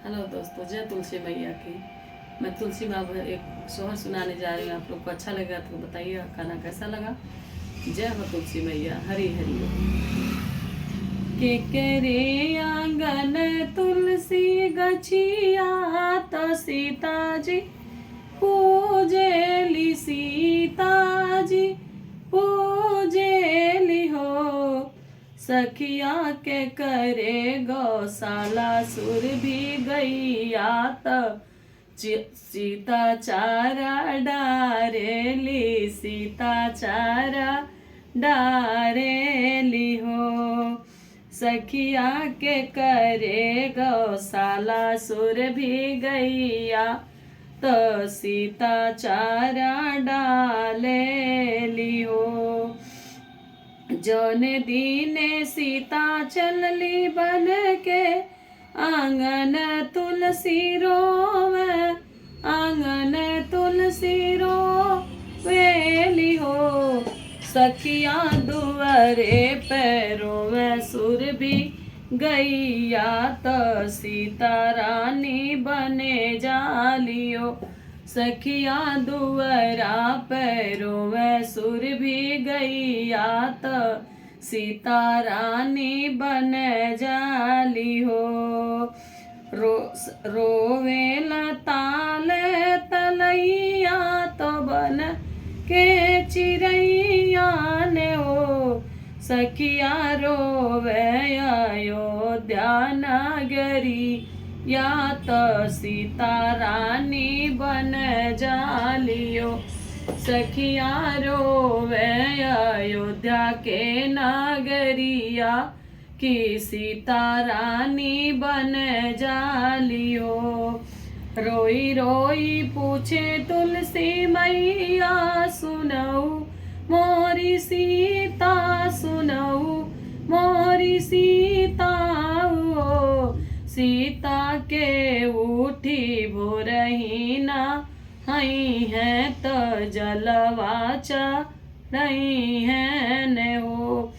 Hello दोस्तों, जय तुलसी मैया की। मैं तुलसी माँ एक सोहर सुनाने जा रही हूँ। आप लोग को अच्छा लगा तो बताइए गाना कैसा लगा। जय हो तुलसी मैया, हरी हरी के करे आंगन तुलसी गछिया तो सीता जी पूजेली, सीता जी पूजेली हो। सखिया के करे गौशाला सुर भी गैया त सीता चारा डारेली, सीता चारा डारेली हो। सखिया के करे गौशाला सुर भी गैया तो सीता चारा डालेली हो। जौन दीने सीता चलली बन के आंगन तुलसी रोवे, आंगन तुलसी रोवेली हो। सखिया दुआरे पैरों में सुर भी गैया तो सीता रानी बने जालियो। सखिया दुआरा पैरों में सुर भी गैया तो सीता रानी बन जाली हो। रोवे ताल तलैया तो बन के चिड़ैया ने हो। सखिया रोवे अयोध्या नगरी या तो सीता रानी बन जालियो। सखिया रोवे अयोध्या के नगरिया की सीता रानी बन जालियो। रोई रोई पूछे तुलसी मैया सुनऊ मोरी सीता, सुनऊ मोरी सीता हो। सीता के उठी भोरही ना हई है तो जलवा चढ़ई है ने हो।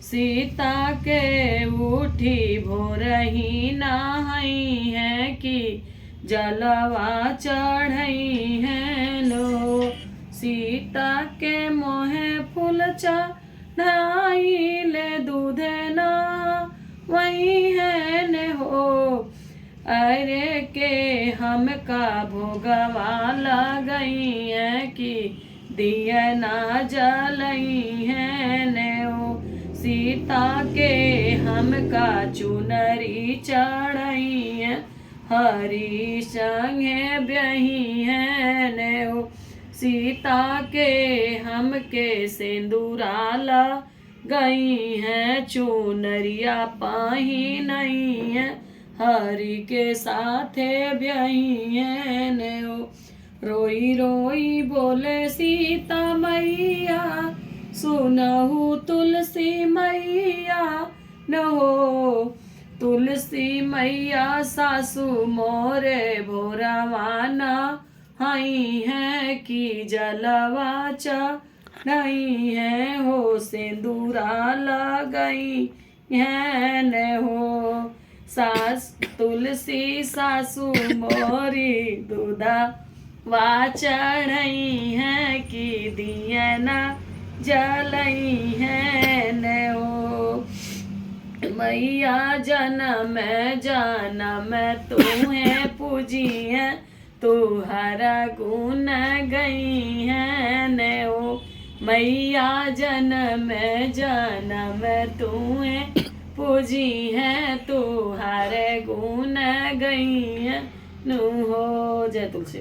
सीता के उठी भोरही ना हई है कि जलवा चढ़ई है नो। सीता के मोहे फूल चढ़ाई ले दूध ना वही है ने हो। अरे के हम का भोगवा लगई है कि दिया ना जलई है ने हो। सीता के हम का चुनरी चढ़ई है, हरी संगे ब्यही है ने हो। सीता के हम के सिंदूराला गई है, चुनरिया पाही नहीं है, हरि के साथे ब्यही है ने हो। रोई रोई बोले सीता मैया सुनहु तुलसी मैया न हो। तुलसी मैया सासू मोरे भोरवाना हई है कि जलवा चढ़ई है हो। सिंदूरा लगई है न हो। सास तुलसी सासू मोरी दूधा वा चढ़ई है कि दिया ना जलई है न हो। मैया जन्म जन्म तुम्हें पूजी है, तुहरा गुण गई है न हो। मैया जन्म जन्म तुम्हें पूजी है, तुहरे गुण गई है नु हो। जय तुलसी।